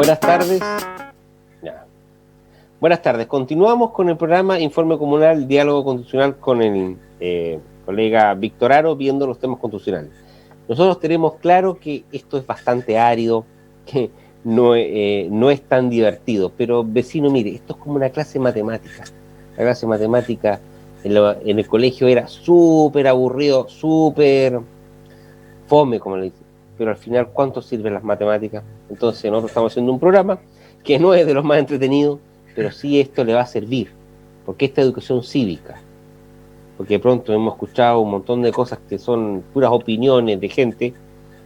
Buenas tardes. Ya. Buenas tardes. Continuamos con el programa Informe Comunal, Diálogo Constitucional con el colega Víctor Haro, viendo los temas constitucionales. Nosotros tenemos claro que esto es bastante árido, que no es tan divertido, pero vecino, mire, esto es como una clase de matemática. La clase de matemática en el colegio era súper aburrido, súper fome, como le dicen. Pero al final, ¿cuánto sirven las matemáticas? Entonces nosotros estamos haciendo un programa que no es de los más entretenidos, pero sí esto le va a servir, porque esta educación cívica, porque de pronto hemos escuchado un montón de cosas que son puras opiniones de gente.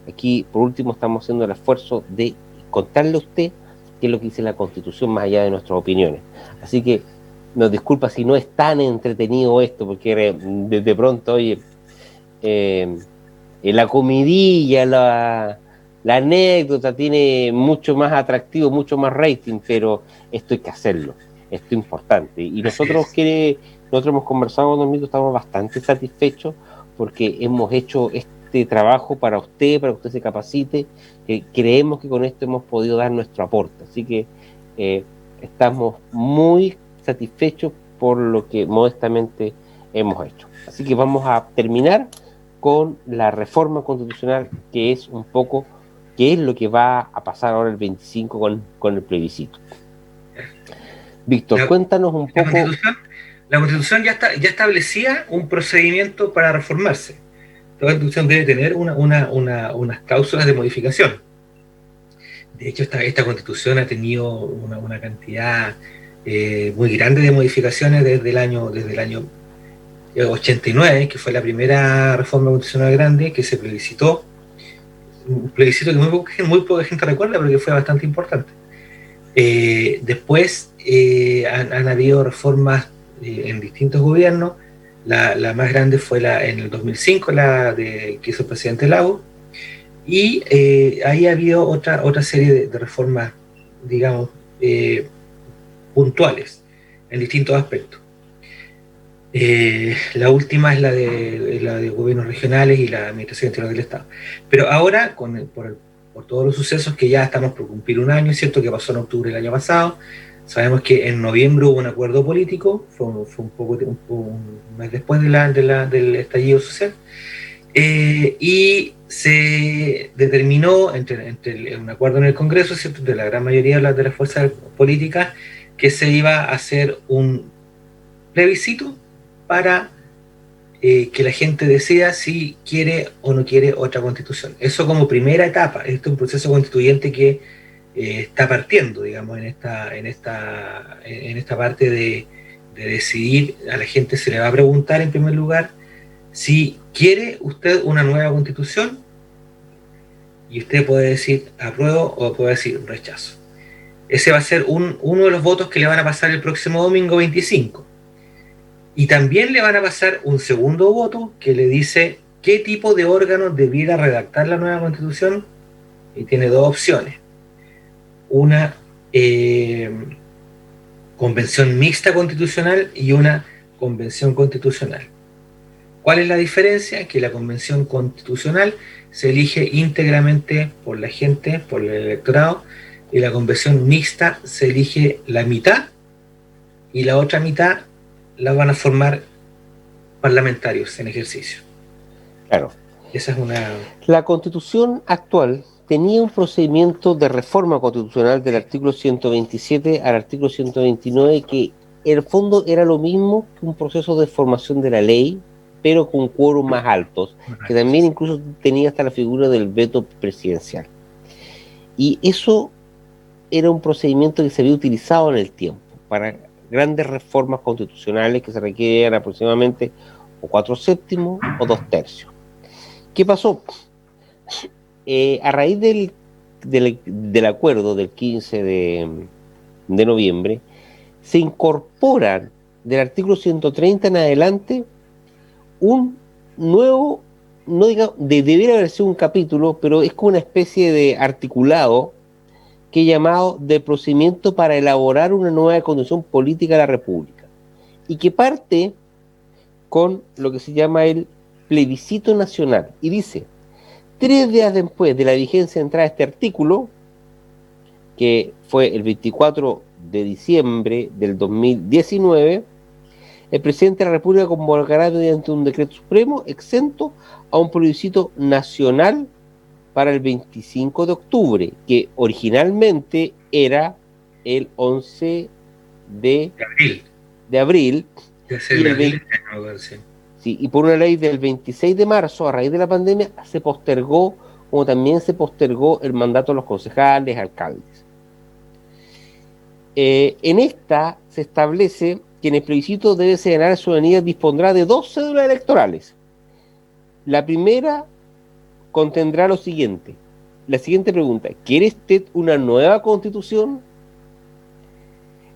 Aquí, por último, estamos haciendo el esfuerzo de contarle a usted qué es lo que dice la Constitución más allá de nuestras opiniones. Así que nos disculpa si no es tan entretenido esto, porque de pronto, oye, la comidilla, la anécdota tiene mucho más atractivo, mucho más rating, pero esto hay que hacerlo, esto es importante. Y nosotros hemos conversado, don Mito, estamos bastante satisfechos porque hemos hecho este trabajo para usted se capacite, creemos que con esto hemos podido dar nuestro aporte, así que estamos muy satisfechos por lo que modestamente hemos hecho. Así que vamos a terminar con la reforma constitucional, que es un poco, que es lo que va a pasar ahora el 25 con el plebiscito. Víctor, cuéntanos un poco. La Constitución ya establecía un procedimiento para reformarse. Toda Constitución debe tener unas cláusulas de modificación. De hecho, esta Constitución ha tenido una cantidad muy grande de modificaciones desde el año 89, que fue la primera reforma constitucional grande que se plebiscitó. Un plebiscito que muy poca gente recuerda, pero que fue bastante importante. Después han habido reformas en distintos gobiernos. La más grande fue en el 2005, que hizo el presidente Lago. Y ahí ha habido otra serie de reformas, digamos, puntuales en distintos aspectos. La última es la de gobiernos regionales y la administración interior del Estado. Pero ahora, por todos los sucesos que ya estamos por cumplir un año, es cierto que pasó en octubre del año pasado, sabemos que en noviembre hubo un acuerdo político, fue un mes después del estallido social, y se determinó entre un acuerdo en el Congreso, ¿cierto?, de la gran mayoría de las fuerzas políticas, que se iba a hacer un plebiscito para que la gente decida si quiere o no quiere otra constitución. Eso como primera etapa. Esto es un proceso constituyente que está partiendo, digamos, en esta parte de decidir. A la gente se le va a preguntar en primer lugar si quiere usted una nueva constitución, y usted puede decir apruebo o puede decir rechazo. Ese va a ser uno de los votos que le van a pasar el próximo domingo 25. Y también le van a pasar un segundo voto que le dice qué tipo de órgano debiera redactar la nueva constitución, y tiene dos opciones. Una convención mixta constitucional y una convención constitucional. ¿Cuál es la diferencia? Que la convención constitucional se elige íntegramente por la gente, por el electorado, y la convención mixta se elige la mitad, y la otra mitad la van a formar parlamentarios en ejercicio. Claro. Esa es una... La Constitución actual tenía un procedimiento de reforma constitucional del artículo 127 al artículo 129 que en el fondo era lo mismo que un proceso de formación de la ley, pero con quórum más altos, que también incluso tenía hasta la figura del veto presidencial. Y eso era un procedimiento que se había utilizado en el tiempo para grandes reformas constitucionales que se requerían aproximadamente o 4/7 o 2/3. ¿Qué pasó? A raíz del acuerdo del 15 de noviembre, se incorporan del artículo 130 en adelante un nuevo, no digamos, debería haber sido un capítulo, pero es como una especie de articulado que he llamado de procedimiento para elaborar una nueva constitución política de la República, y que parte con lo que se llama el plebiscito nacional, y dice: 3 días después de la vigencia de entrada de este artículo, que fue el 24 de diciembre del 2019, el presidente de la República convocará mediante un decreto supremo exento a un plebiscito nacional para el 25 de octubre, que originalmente era el 11 de abril y por una ley del 26 de marzo, a raíz de la pandemia, se postergó, como también se postergó el mandato de los concejales, alcaldes. En esta se establece que en el plebiscito debe señalar la ciudadanía, dispondrá de 2 cédulas electorales. La primera contendrá lo siguiente. La siguiente pregunta: ¿quiere usted una nueva constitución?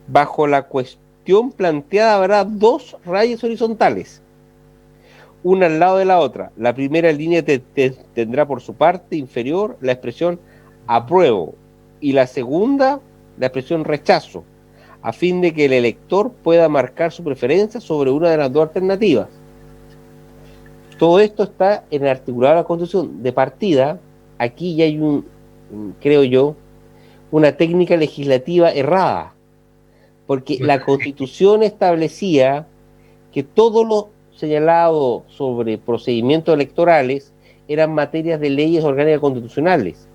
Bajo la cuestión planteada habrá 2 rayas horizontales, una al lado de la otra. La primera línea tendrá por su parte inferior la expresión apruebo y la segunda la expresión rechazo, a fin de que el elector pueda marcar su preferencia sobre una de las 2 alternativas. Todo esto está en el articulado de la Constitución. De partida, aquí ya hay creo yo, una técnica legislativa errada, porque la Constitución establecía que todo lo señalado sobre procedimientos electorales eran materias de leyes orgánicas constitucionales.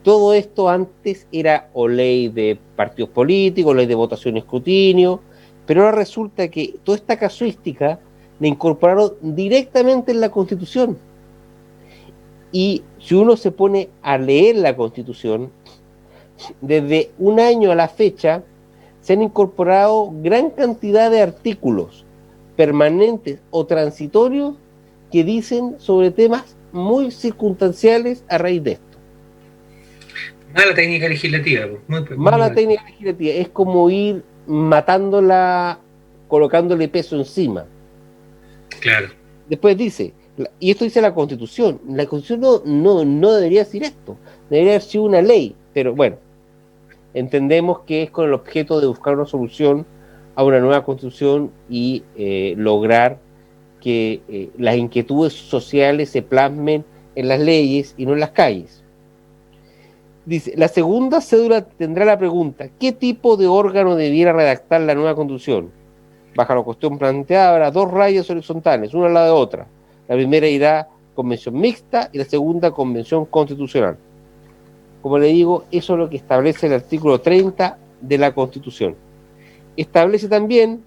Todo esto antes era o ley de partidos políticos, ley de votación y escrutinio, pero ahora resulta que toda esta casuística la incorporaron directamente en la Constitución. Y si uno se pone a leer la Constitución, desde un año a la fecha se han incorporado gran cantidad de artículos permanentes o transitorios que dicen sobre temas muy circunstanciales a raíz de esto. Mala técnica legislativa. Mala técnica legislativa. Es como ir matándola, colocándole peso encima. Claro. Después dice, y esto dice la Constitución. La Constitución no debería decir esto. Debería haber sido una ley. Pero bueno, entendemos que es con el objeto de buscar una solución a una nueva Constitución y lograr que las inquietudes sociales se plasmen en las leyes y no en las calles. Dice, la segunda cédula tendrá la pregunta: ¿qué tipo de órgano debiera redactar la nueva Constitución? Bajo la cuestión planteada habrá 2 rayas horizontales, una al lado de otra. La primera irá convención mixta y la segunda convención constitucional. Como le digo, eso es lo que establece el artículo 30 de la Constitución. Establece también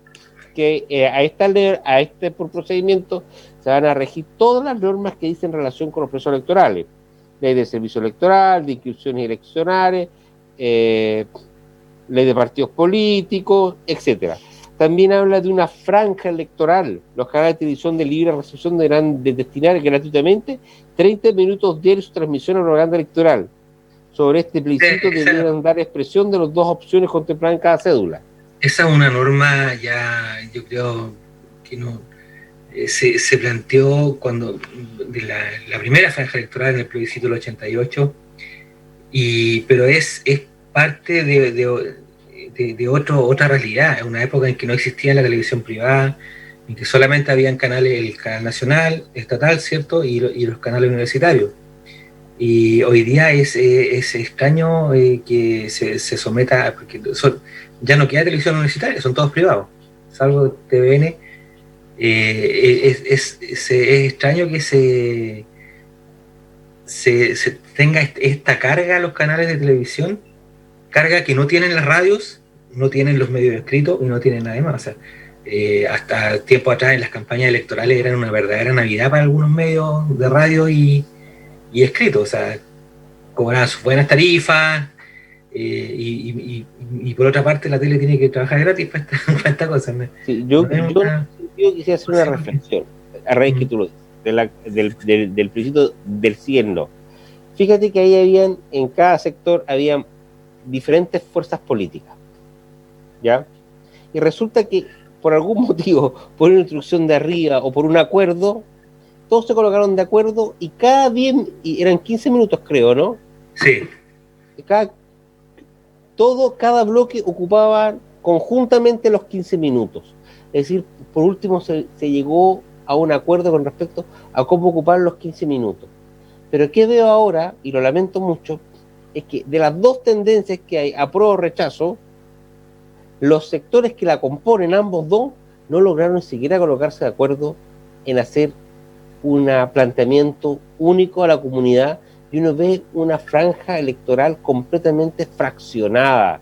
que a este por procedimiento se van a regir todas las normas que dicen relación con los procesos electorales. Ley de servicio electoral, de inscripciones eleccionales, ley de partidos políticos, etcétera. También habla de una franja electoral. Los canales de televisión de libre recepción deberán destinar gratuitamente 30 minutos diarios de transmisión a propaganda electoral. Sobre este plebiscito debieran dar expresión de las 2 opciones contempladas en cada cédula. Esa es una norma ya, yo creo que no se planteó cuando de la primera franja electoral en el plebiscito del 88, pero es parte de otra realidad. Es una época en que no existía la televisión privada, en que solamente habían canales, el canal nacional, estatal, ¿cierto? Y los canales universitarios. Y hoy día es extraño que se someta, porque ya no queda televisión universitaria, son todos privados, salvo TVN. Es extraño que se tenga esta carga a los canales de televisión, carga que no tienen las radios, no tienen los medios escritos y no tienen nada más. O sea, hasta tiempo atrás en las campañas electorales eran una verdadera Navidad para algunos medios de radio y escrito, o sea, cobraban sus buenas tarifas, y por otra parte la tele tiene que trabajar gratis para esta cosa. Sí, yo quisiera hacer una reflexión a raíz que tú lo dices, del principio del sí y el no. Fíjate que ahí habían, en cada sector habían diferentes fuerzas políticas, ¿ya? Y resulta que por algún motivo, por una instrucción de arriba o por un acuerdo, todos se colocaron de acuerdo y y eran 15 minutos, creo, ¿no? Sí. Cada bloque ocupaba conjuntamente los 15 minutos. Es decir, por último se llegó a un acuerdo con respecto a cómo ocupar los 15 minutos. Pero ¿qué veo ahora? Y lo lamento mucho, es que de las dos tendencias que hay, apruebo o rechazo, los sectores que la componen, ambos dos, no lograron ni siquiera colocarse de acuerdo en hacer un planteamiento único a la comunidad, y uno ve una franja electoral completamente fraccionada.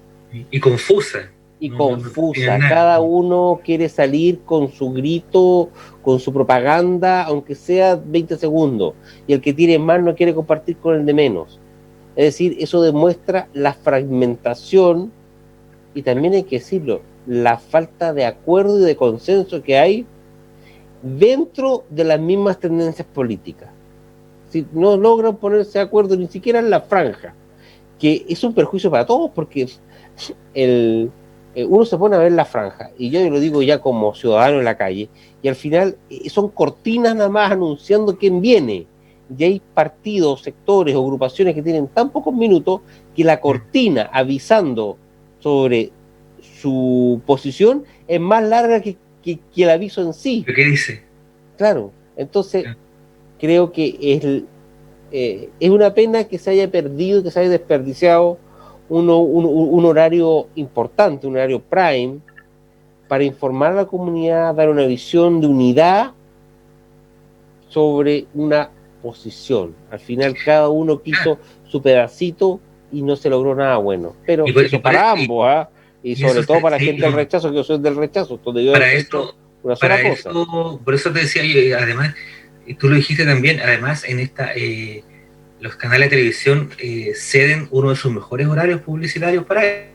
Y confusa. Y confusa. Cada uno quiere salir con su grito, con su propaganda, aunque sea 20 segundos. Y el que tiene más no quiere compartir con el de menos. Es decir, eso demuestra la fragmentación y también hay que decirlo, la falta de acuerdo y de consenso que hay dentro de las mismas tendencias políticas. Si no logran ponerse de acuerdo ni siquiera en la franja, que es un perjuicio para todos, porque uno se pone a ver la franja, y yo lo digo ya como ciudadano en la calle, y al final son cortinas nada más anunciando quién viene, y hay partidos, sectores o agrupaciones que tienen tan pocos minutos que la cortina avisando sobre su posición es más larga que el aviso en sí. ¿Qué dice? Claro, entonces creo que es una pena que se haya perdido, que se haya desperdiciado un horario importante, un horario prime, para informar a la comunidad, dar una visión de unidad sobre una posición. Al final cada uno quiso su pedacito y no se logró nada bueno. Pero eso para ambos, ¿ah? Y sobre todo para la gente del rechazo, que yo soy del rechazo, donde yo he hecho una sola cosa. Por eso te decía, además, tú lo dijiste también, además en los canales de televisión ceden uno de sus mejores horarios publicitarios para él.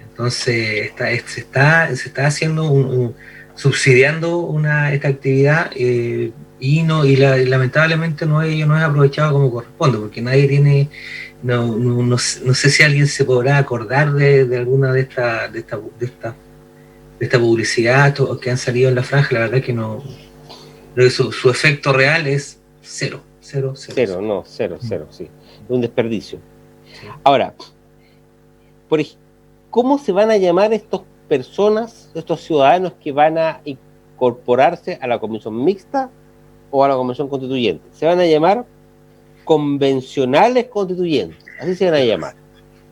Entonces se está haciendo subsidiando esta actividad lamentablemente no es aprovechado como corresponde, porque nadie tiene, no sé si alguien se podrá acordar de alguna de esta publicidad o que han salido en la franja. La verdad que no, su efecto real es cero, sí. Un desperdicio. Sí. Ahora, ¿cómo se van a llamar estas personas, estos ciudadanos que van a incorporarse a la comisión mixta o a la comisión constituyente? Se van a llamar convencionales constituyentes, así se van a llamar.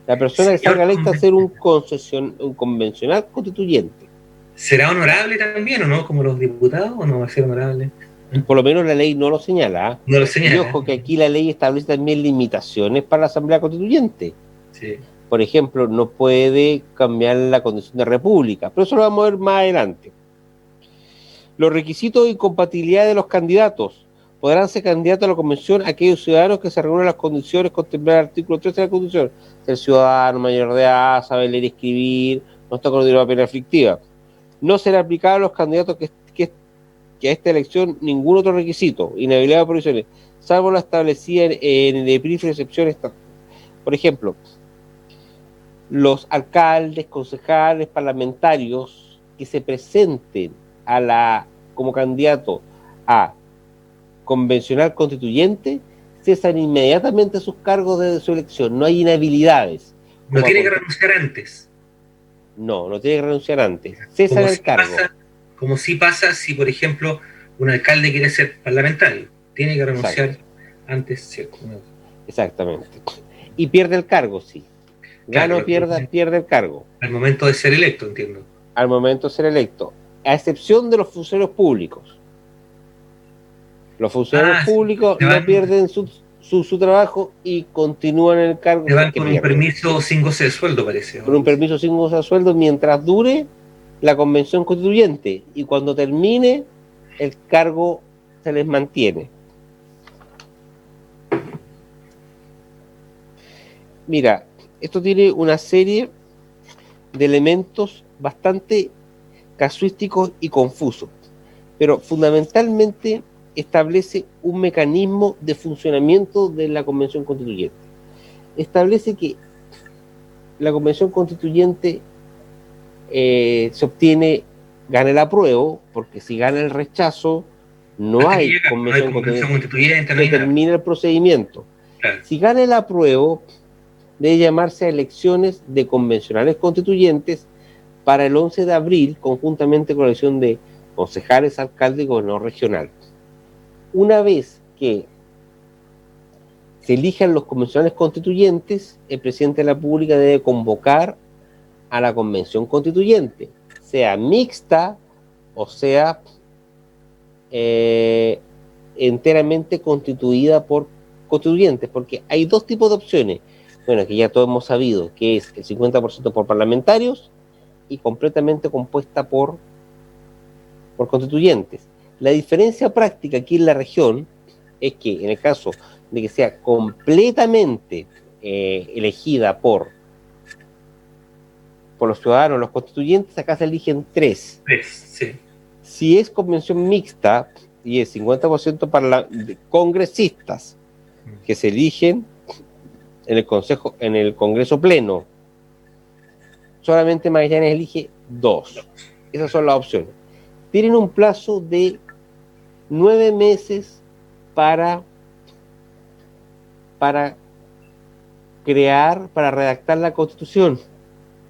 La persona que salga electa a ser un convencional constituyente. ¿Será honorable también o no? ¿Como los diputados o no va a ser honorable? Por lo menos la ley no lo señala. No lo señala. Y ojo que aquí la ley establece también limitaciones para la Asamblea Constituyente. Sí. Por ejemplo, no puede cambiar la condición de república, pero eso lo vamos a ver más adelante. Los requisitos de incompatibilidad de los candidatos. Podrán ser candidatos a la convención aquellos ciudadanos que se reúnan las condiciones contempladas en el artículo 13 de la Constitución. Ser ciudadano, mayor de edad, saber leer y escribir, no está condenado a pena aflictiva. No será aplicado a los candidatos que a esta elección ningún otro requisito, inhabilidad de provisiones, salvo la establecida en el epígrafe de excepciones. Por ejemplo, los alcaldes, concejales, parlamentarios que se presenten como candidato a convencional constituyente cesan inmediatamente sus cargos de su elección. No hay inhabilidades. No tiene que renunciar antes. No tiene que renunciar antes. Cesan el cargo. Como si pasa si, por ejemplo, un alcalde quiere ser parlamentario. Tiene que renunciar antes, ¿cierto? Exactamente. Y pierde el cargo, sí. Gana o pierda, pierde el cargo. Al momento de ser electo, entiendo. Al momento de ser electo. A excepción de los funcionarios públicos. Los funcionarios públicos no pierden su trabajo y continúan en el cargo. Se van con un permiso sin goce de sueldo, parece. Con un permiso sin goce de sueldo mientras dure la convención constituyente. Y cuando termine, el cargo se les mantiene. Mira, esto tiene una serie de elementos bastante casuísticos y confusos, pero fundamentalmente establece un mecanismo de funcionamiento de la Convención Constituyente. Establece que la Convención Constituyente se obtiene, gana el apruebo, porque si gana el rechazo, no hay Convención Constituyente, que termina el procedimiento. Claro. Si gana el apruebo, debe llamarse a elecciones de convencionales constituyentes para el 11 de abril, conjuntamente con la elección de concejales, alcaldes y gobernador regional. Una vez que se elijan los convencionales constituyentes, el presidente de la República debe convocar a la convención constituyente, sea mixta o sea enteramente constituida por constituyentes, porque hay dos tipos de opciones, bueno, que ya todos hemos sabido, que es el 50% por parlamentarios y completamente compuesta por constituyentes. La diferencia práctica aquí en la región es que en el caso de que sea completamente elegida por los ciudadanos, los constituyentes, acá se eligen 3. Sí. Si es convención mixta y es 50% para congresistas que se eligen en el Congreso Pleno, solamente Magallanes elige 2. Esas son las opciones. Tienen un plazo de 9 meses para redactar la Constitución,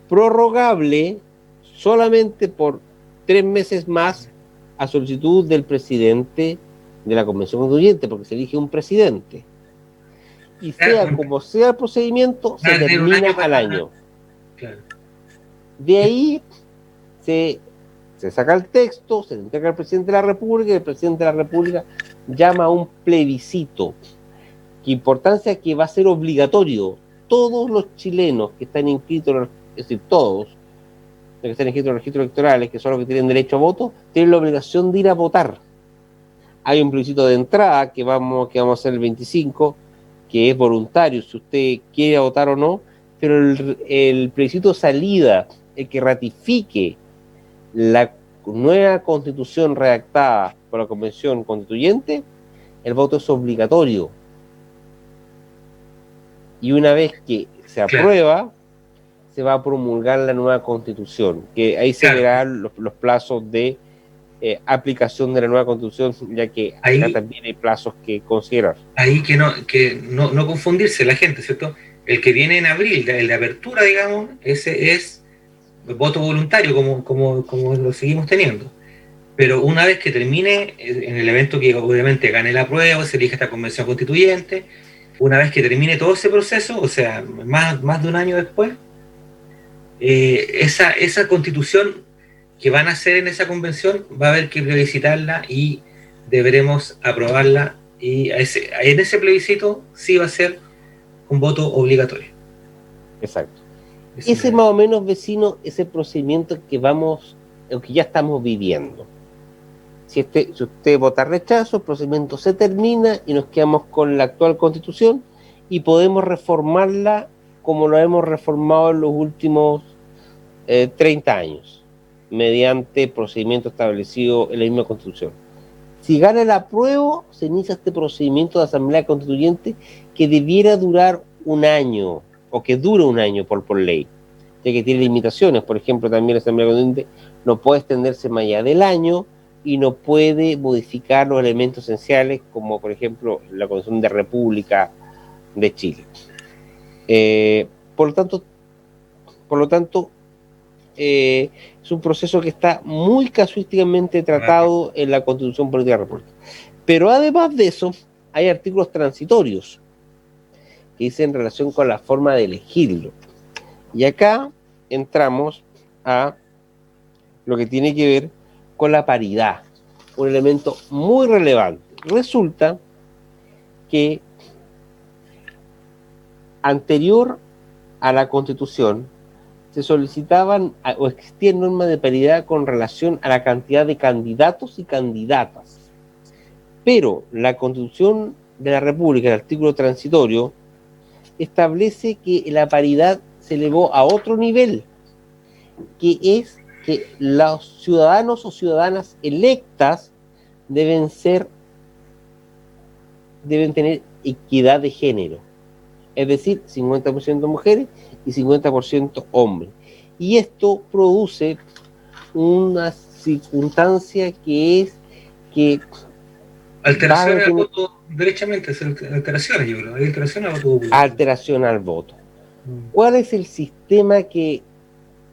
prorrogable solamente por 3 meses más a solicitud del presidente de la Convención Constituyente, porque se elige un presidente. Y sea como sea el procedimiento, se termina al año. Claro. De ahí se saca el texto, se le entrega al presidente de la República y el presidente de la República llama a un plebiscito. ¿Qué importancia es que va a ser obligatorio? Todos los chilenos que están inscritos, es decir, todos los que están inscritos en los registros electorales, que son los que tienen derecho a voto, tienen la obligación de ir a votar. Hay un plebiscito de entrada que vamos a hacer el 25, que es voluntario, si usted quiere votar o no, pero el plebiscito de salida, el que ratifique la nueva constitución redactada por la Convención Constituyente, el voto es obligatorio. Y una vez que se aprueba, se va a promulgar la nueva constitución, que ahí se verán los plazos de aplicación de la nueva constitución, ya que ahí, acá también hay plazos que considerar. Ahí que no confundirse la gente, ¿cierto? El que viene en abril, el de apertura, digamos, ese es voto voluntario, como lo seguimos teniendo. Pero una vez que termine, en el evento que obviamente gane la prueba, se elige esta convención constituyente, una vez que termine todo ese proceso, o sea, más de un año después, esa constitución que van a hacer en esa convención va a haber que plebiscitarla y deberemos aprobarla, y en ese plebiscito sí va a ser un voto obligatorio. Exacto. Ese más o menos, vecino, es el procedimiento que ya estamos viviendo. Si usted vota rechazo, el procedimiento se termina y nos quedamos con la actual constitución y podemos reformarla como lo hemos reformado en los últimos 30 años, mediante procedimiento establecido en la misma constitución. Si gana el apruebo, se inicia este procedimiento de asamblea constituyente que debiera durar un año, o que dure un año por ley, ya que tiene limitaciones. Por ejemplo, también la asamblea constituyente no puede extenderse más allá del año y no puede modificar los elementos esenciales, como por ejemplo la Constitución de República de Chile. Por lo tanto, es un proceso que está muy casuísticamente tratado en la Constitución Política de la República. Pero además de eso, hay artículos transitorios que dicen en relación con la forma de elegirlo. Y acá entramos a lo que tiene que ver con la paridad, un elemento muy relevante. Resulta que anterior a la Constitución se solicitaban o existían normas de paridad con relación a la cantidad de candidatos y candidatas. Pero la Constitución de la República, el artículo transitorio, establece que la paridad se elevó a otro nivel, que es que los ciudadanos o ciudadanas electas deben tener equidad de género, es decir, 50% mujeres y 50% hombres. Y esto produce una circunstancia que es que alteraciones al voto, derechamente, alteraciones, yo creo, hay alteraciones al voto. Alteración al voto. ¿Cuál es el sistema que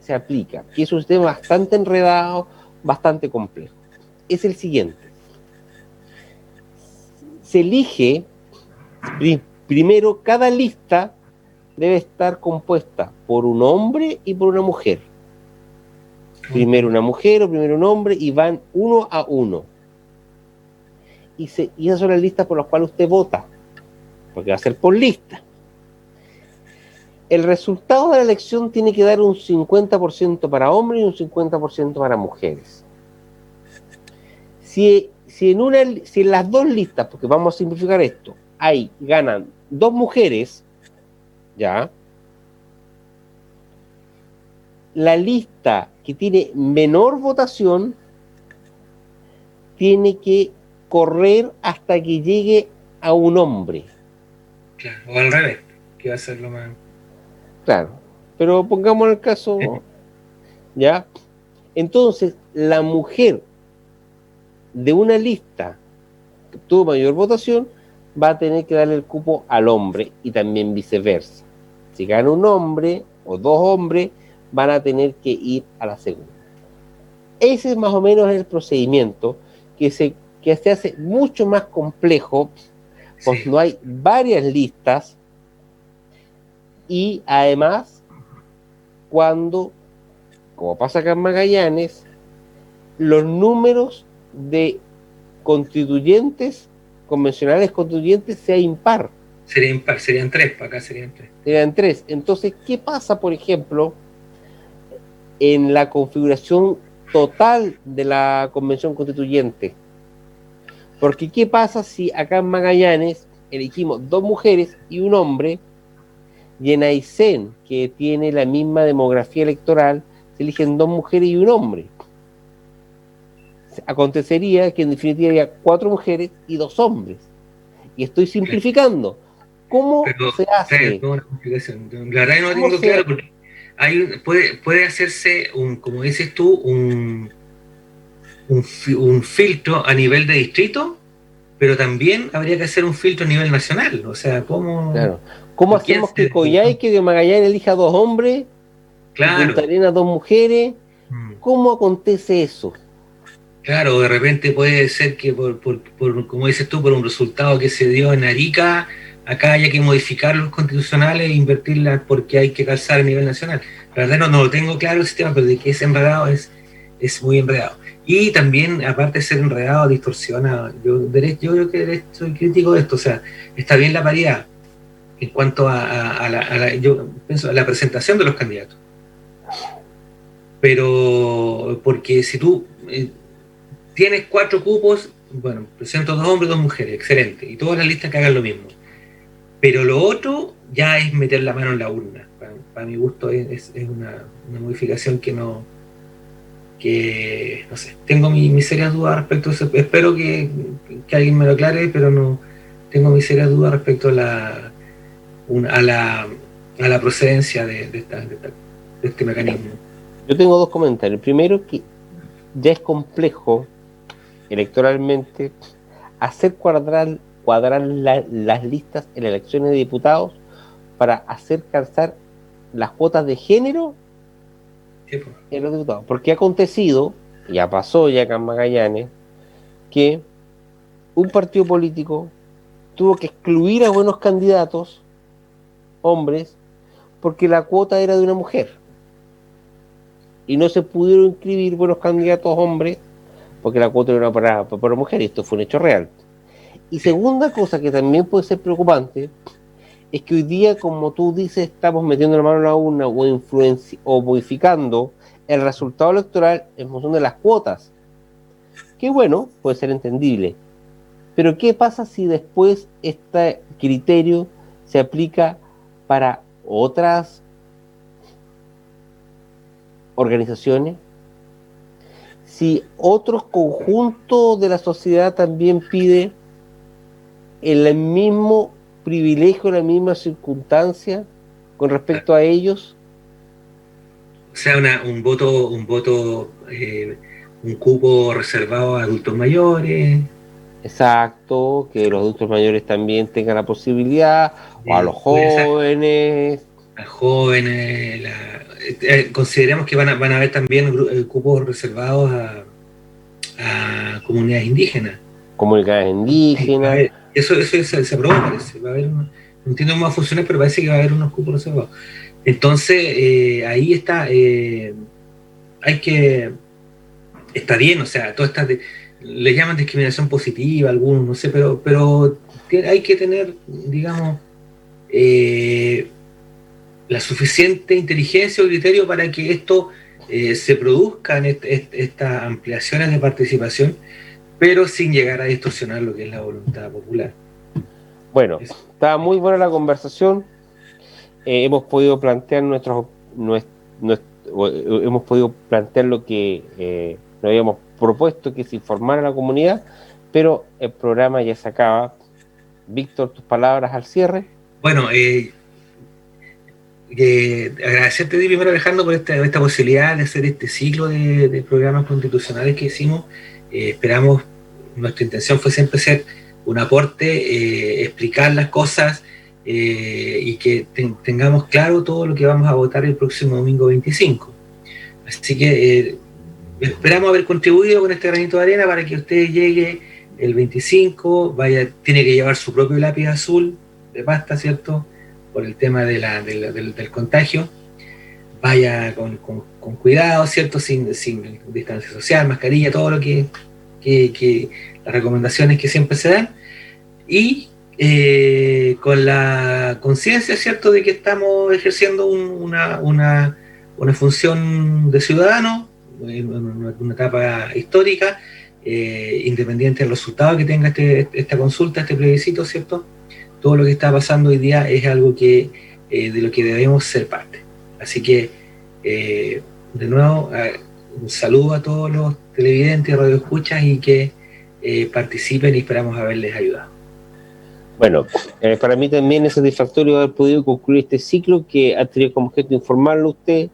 se aplica? Que es un sistema bastante enredado, bastante complejo. Es el siguiente. Se elige primero, cada lista debe estar compuesta por un hombre y por una mujer. Primero una mujer o primero un hombre y van 1 a 1. Y esas son las listas por las cuales usted vota, porque va a ser por lista. El resultado de la elección tiene que dar un 50% para hombres y un 50% para mujeres. Si en las dos listas, porque vamos a simplificar esto, ganan 2 mujeres, ya, la lista que tiene menor votación tiene que correr hasta que llegue a un hombre. Claro, o al revés, que va a ser lo más... Claro, pero pongamos el caso, ¿ya? Entonces, la mujer de una lista que tuvo mayor votación va a tener que darle el cupo al hombre y también viceversa. Si gana un hombre o 2 hombres, van a tener que ir a la segunda. Ese es más o menos el procedimiento que se hace mucho más complejo cuando hay varias listas y además cuando, como pasa acá en Magallanes, los números de constituyentes, convencionales constituyentes, sea impar. Sería impar, serían 3, para acá serían 3. Serían 3. Entonces, ¿qué pasa, por ejemplo, en la configuración total de la convención constituyente? Porque ¿qué pasa si acá en Magallanes elegimos 2 mujeres y un hombre, y en Aysén, que tiene la misma demografía electoral, se eligen 2 mujeres y un hombre? Acontecería que en definitiva había 4 mujeres y 2 hombres. Y estoy simplificando. ¿Cómo se hace? Una complicación. La verdad no lo tengo claro, porque puede hacerse, como dices tú, un filtro a nivel de distrito, pero también habría que hacer un filtro a nivel nacional. O sea, ¿cómo? Claro. ¿Cómo hacemos que Coyhaique de Magallanes elija 2 hombres? Claro. Y Punta Arenas 2 mujeres. ¿Cómo acontece eso? Claro, de repente puede ser que por como dices tú, por un resultado que se dio en Arica, acá haya que modificar los constitucionales e invertirlas porque hay que calzar a nivel nacional. La verdad no lo tengo claro el sistema, pero de que es enredado, es muy enredado. Y también, aparte de ser enredado, distorsiona. Yo creo que soy crítico de esto. O sea, está bien la paridad en cuanto yo pienso a la presentación de los candidatos. Pero porque si tú tienes 4 cupos, bueno, presento 2 hombres y 2 mujeres, excelente, y todas las listas que hagan lo mismo. Pero lo otro ya es meter la mano en la urna. Para mi gusto es una modificación que no sé, tengo mis serias dudas respecto a eso. Espero que alguien me lo aclare, pero no tengo mis serias dudas respecto a la procedencia de este mecanismo. Yo tengo 2 comentarios. El primero, que ya es complejo electoralmente hacer cuadrar las listas en las elecciones de diputados para hacer calzar las cuotas de género en los diputados. Porque ha acontecido, ya pasó ya acá en Magallanes, que un partido político tuvo que excluir a buenos candidatos, hombres, porque la cuota era de una mujer. Y no se pudieron inscribir buenos candidatos hombres porque la cuota era para mujeres. Esto fue un hecho real. Y segunda cosa que también puede ser preocupante es que hoy día, como tú dices, estamos metiendo la mano en la urna o modificando el resultado electoral en función de las cuotas. Que bueno, puede ser entendible. Pero ¿qué pasa si después este criterio se aplica para otras organizaciones? Si otros conjuntos de la sociedad también pide el mismo privilegio, la misma circunstancia con respecto a ellos. O sea, un cupo reservado a adultos mayores. Exacto, que los adultos mayores también tengan la posibilidad, o a los jóvenes. A jóvenes, consideremos que van a haber también cupos reservados a comunidades indígenas. Comunidades indígenas. Eso se aprobó, parece. Va a haber no entiendo cómo va a funcionar, pero parece que va a haber unos cupos reservados. Entonces, ahí está, está bien, o sea, todas estas, le llaman discriminación positiva, algunos, no sé, pero hay que tener, digamos, la suficiente inteligencia o criterio para que esto se produzcan estas ampliaciones de participación, pero sin llegar a distorsionar lo que es la voluntad popular. Bueno, está muy buena la conversación. Hemos podido plantear hemos podido plantear lo que nos habíamos propuesto, que es informar a la comunidad, pero el programa ya se acaba. Víctor, tus palabras al cierre. Bueno, agradecerte primero, Alejandro, por esta posibilidad de hacer este ciclo de programas constitucionales que hicimos. Esperamos, nuestra intención fue siempre ser un aporte, explicar las cosas y que tengamos claro todo lo que vamos a votar el próximo domingo 25. Así que esperamos haber contribuido con este granito de arena para que usted llegue el 25, tiene que llevar su propio lápiz azul de pasta, ¿cierto?, por el tema del contagio. Vaya con cuidado, ¿cierto?, sin distancia social, mascarilla, todo lo que las recomendaciones que siempre se dan, y con la conciencia, ¿cierto?, de que estamos ejerciendo una función de ciudadano, una etapa histórica, independiente del resultado que tenga esta consulta, este plebiscito, ¿cierto? Todo lo que está pasando hoy día es algo de lo que debemos ser parte. Así que, de nuevo, un saludo a todos los televidentes y radioescuchas y que participen, y esperamos haberles ayudado. Bueno, para mí también es satisfactorio haber podido concluir este ciclo que ha tenido como objeto informarlo a usted.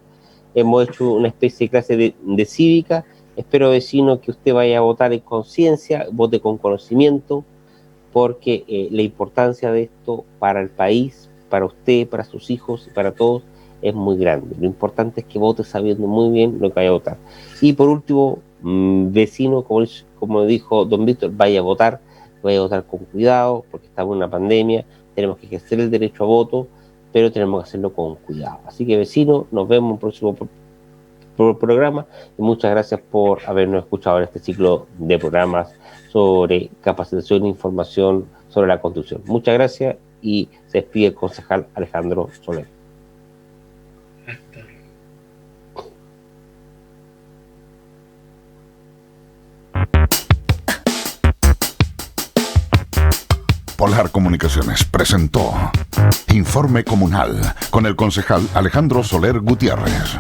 Hemos hecho una especie de clase de cívica. Espero, vecino, que usted vaya a votar en conciencia, vote con conocimiento, porque la importancia de esto para el país, para usted, para sus hijos y para todos es muy grande. Lo importante es que vote sabiendo muy bien lo que vaya a votar. Y por último, vecino, como dijo don Víctor, vaya a votar con cuidado, porque estamos en una pandemia, tenemos que ejercer el derecho a voto, pero tenemos que hacerlo con cuidado. Así que, vecino, nos vemos en un próximo programa, y muchas gracias por habernos escuchado en este ciclo de programas sobre capacitación e información sobre la Constitución. Muchas gracias, y se despide el concejal Alejandro Soler. Polar Comunicaciones presentó Informe Comunal con el concejal Alejandro Soler Gutiérrez.